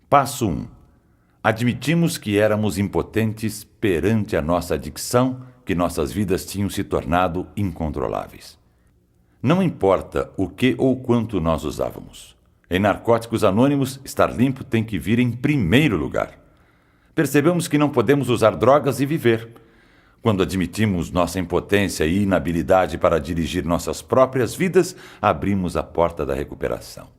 Passo 1. Admitimos que éramos impotentes perante a nossa adicção, que nossas vidas tinham se tornado incontroláveis. Não importa o que ou quanto nós usávamos. Em Narcóticos Anônimos, estar limpo tem que vir em primeiro lugar. Percebemos que não podemos usar drogas e viver. Quando admitimos nossa impotência e inabilidade para dirigir nossas próprias vidas, abrimos a porta da recuperação.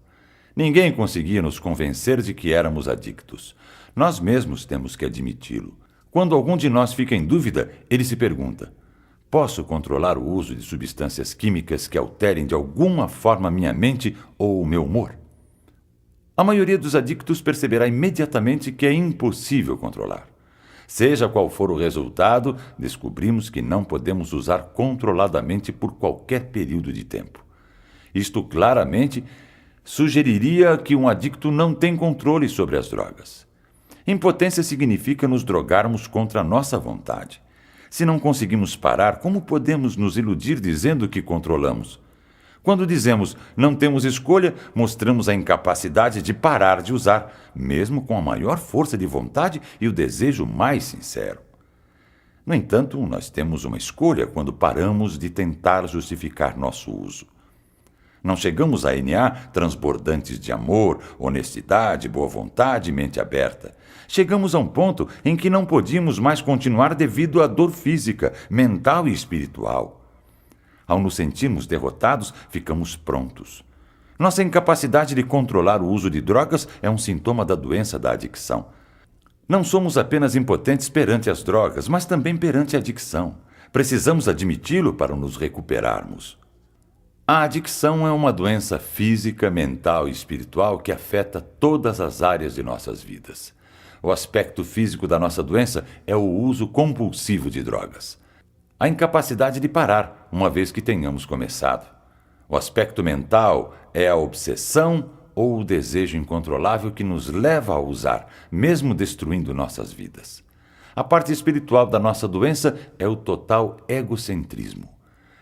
Ninguém conseguia nos convencer de que éramos adictos. Nós mesmos temos que admiti-lo. Quando algum de nós fica em dúvida, ele se pergunta: posso controlar o uso de substâncias químicas que alterem de alguma forma minha mente ou o meu humor? A maioria dos adictos perceberá imediatamente que é impossível controlar. Seja qual for o resultado, descobrimos que não podemos usar controladamente por qualquer período de tempo. Isto claramente sugeriria que um adicto não tem controle sobre as drogas. Impotência significa nos drogarmos contra a nossa vontade. Se não conseguimos parar, como podemos nos iludir dizendo que controlamos? Quando dizemos não temos escolha, mostramos a incapacidade de parar de usar, mesmo com a maior força de vontade e o desejo mais sincero. No entanto, nós temos uma escolha quando paramos de tentar justificar nosso uso. Não chegamos a NA transbordantes de amor, honestidade, boa vontade e mente aberta. Chegamos a um ponto em que não podíamos mais continuar devido à dor física, mental e espiritual. Ao nos sentirmos derrotados, ficamos prontos. Nossa incapacidade de controlar o uso de drogas é um sintoma da doença da adicção. Não somos apenas impotentes perante as drogas, mas também perante a adicção. Precisamos admiti-lo para nos recuperarmos. A adicção é uma doença física, mental e espiritual que afeta todas as áreas de nossas vidas. O aspecto físico da nossa doença é o uso compulsivo de drogas. A incapacidade de parar, uma vez que tenhamos começado. O aspecto mental é a obsessão ou o desejo incontrolável que nos leva a usar, mesmo destruindo nossas vidas. A parte espiritual da nossa doença é o total egocentrismo.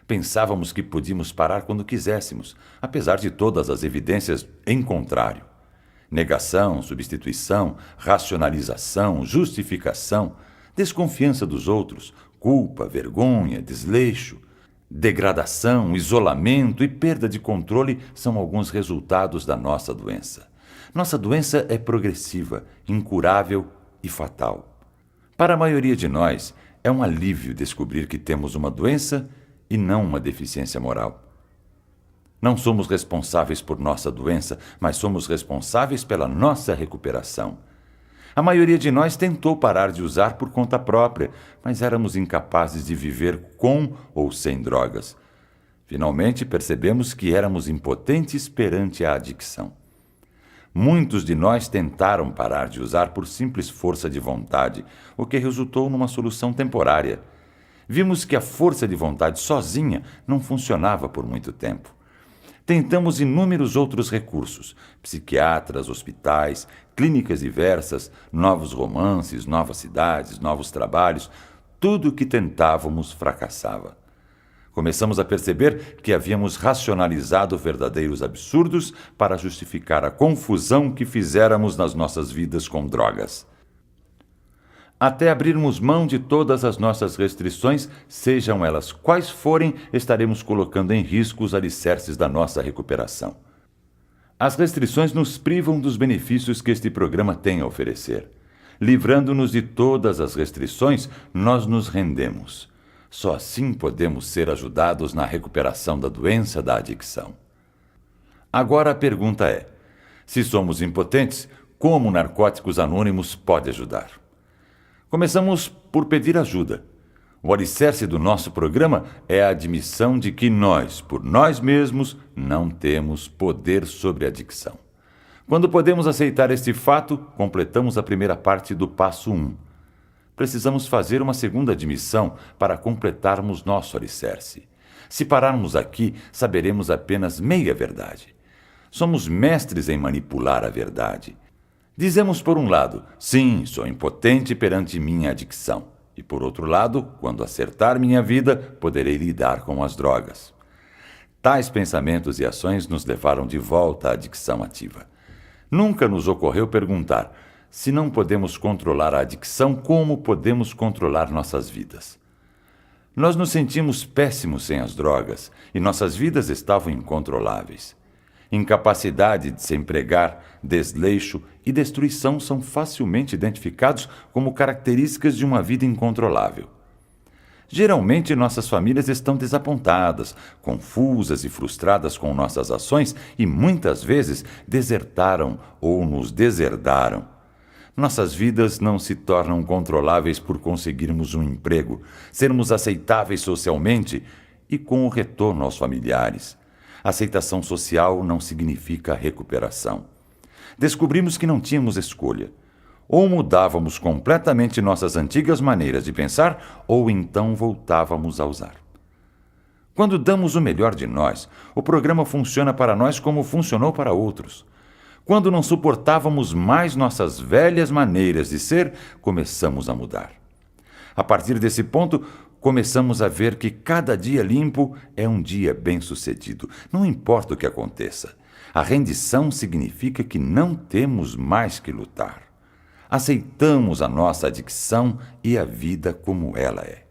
Pensávamos que podíamos parar quando quiséssemos, apesar de todas as evidências em contrário. Negação, substituição, racionalização, justificação, desconfiança dos outros, culpa, vergonha, desleixo, degradação, isolamento e perda de controle são alguns resultados da nossa doença. Nossa doença é progressiva, incurável e fatal. Para a maioria de nós, é um alívio descobrir que temos uma doença e não uma deficiência moral. Não somos responsáveis por nossa doença, mas somos responsáveis pela nossa recuperação. A maioria de nós tentou parar de usar por conta própria, mas éramos incapazes de viver com ou sem drogas. Finalmente percebemos que éramos impotentes perante a adicção. Muitos de nós tentaram parar de usar por simples força de vontade, o que resultou numa solução temporária. Vimos que a força de vontade sozinha não funcionava por muito tempo. Tentamos inúmeros outros recursos: psiquiatras, hospitais, clínicas diversas, novos romances, novas cidades, novos trabalhos. Tudo o que tentávamos fracassava. Começamos a perceber que havíamos racionalizado verdadeiros absurdos para justificar a confusão que fizéramos nas nossas vidas com drogas. Até abrirmos mão de todas as nossas restrições, sejam elas quais forem, estaremos colocando em risco os alicerces da nossa recuperação. As restrições nos privam dos benefícios que este programa tem a oferecer. Livrando-nos de todas as restrições, nós nos rendemos. Só assim podemos ser ajudados na recuperação da doença da adicção. Agora a pergunta é: se somos impotentes, como Narcóticos Anônimos pode ajudar? Começamos por pedir ajuda. O alicerce do nosso programa é a admissão de que nós, por nós mesmos, não temos poder sobre a adicção. Quando podemos aceitar este fato, completamos a primeira parte do passo 1. Precisamos fazer uma segunda admissão para completarmos nosso alicerce. Se pararmos aqui, saberemos apenas meia verdade. Somos mestres em manipular a verdade. Dizemos por um lado: sim, sou impotente perante minha adicção. E por outro lado, quando acertar minha vida, poderei lidar com as drogas. Tais pensamentos e ações nos levaram de volta à adicção ativa. Nunca nos ocorreu perguntar: se não podemos controlar a adicção, como podemos controlar nossas vidas? Nós nos sentimos péssimos sem as drogas e nossas vidas estavam incontroláveis. Incapacidade de se empregar, desleixo e destruição são facilmente identificados como características de uma vida incontrolável. Geralmente, nossas famílias estão desapontadas, confusas e frustradas com nossas ações e muitas vezes desertaram ou nos deserdaram. Nossas vidas não se tornam controláveis por conseguirmos um emprego, sermos aceitáveis socialmente e com o retorno aos familiares. Aceitação social não significa recuperação. Descobrimos que não tínhamos escolha. Ou mudávamos completamente nossas antigas maneiras de pensar, ou então voltávamos a usar. Quando damos o melhor de nós, o programa funciona para nós como funcionou para outros. Quando não suportávamos mais nossas velhas maneiras de ser, começamos a mudar. A partir desse ponto, começamos a ver que cada dia limpo é um dia bem-sucedido, não importa o que aconteça. A rendição significa que não temos mais que lutar. Aceitamos a nossa adicção e a vida como ela é.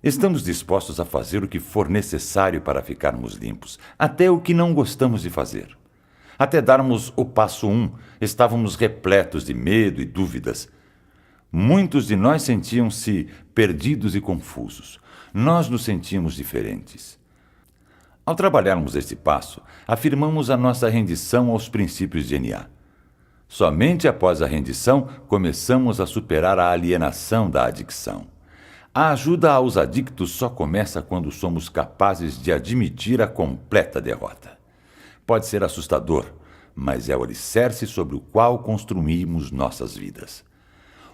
Estamos dispostos a fazer o que for necessário para ficarmos limpos, até o que não gostamos de fazer. Até darmos o passo 1, estávamos repletos de medo e dúvidas. Muitos de nós sentiam-se perdidos e confusos. Nós nos sentimos diferentes. Ao trabalharmos este passo, afirmamos a nossa rendição aos princípios de NA. Somente após a rendição, começamos a superar a alienação da adicção. A ajuda aos adictos só começa quando somos capazes de admitir a completa derrota. Pode ser assustador, mas é o alicerce sobre o qual construímos nossas vidas.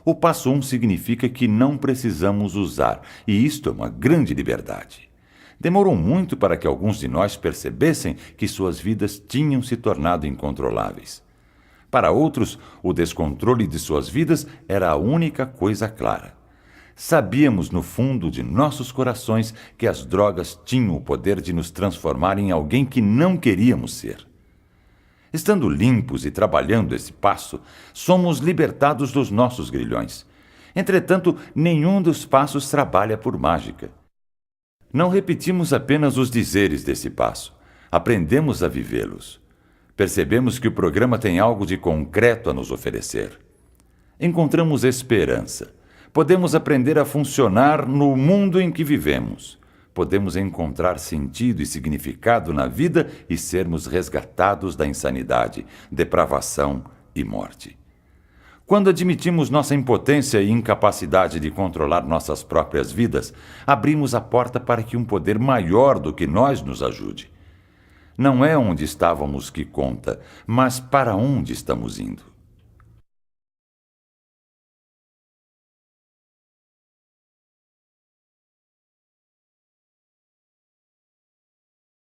O passo 1 significa que não precisamos usar, e isto é uma grande liberdade. Demorou muito para que alguns de nós percebessem que suas vidas tinham se tornado incontroláveis. Para outros, o descontrole de suas vidas era a única coisa clara. Sabíamos no fundo de nossos corações que as drogas tinham o poder de nos transformar em alguém que não queríamos ser. Estando limpos e trabalhando esse passo, somos libertados dos nossos grilhões. Entretanto, nenhum dos passos trabalha por mágica. Não repetimos apenas os dizeres desse passo, aprendemos a vivê-los. Percebemos que o programa tem algo de concreto a nos oferecer. Encontramos esperança. Podemos aprender a funcionar no mundo em que vivemos. Podemos encontrar sentido e significado na vida e sermos resgatados da insanidade, depravação e morte. Quando admitimos nossa impotência e incapacidade de controlar nossas próprias vidas, abrimos a porta para que um poder maior do que nós nos ajude. Não é onde estávamos que conta, mas para onde estamos indo.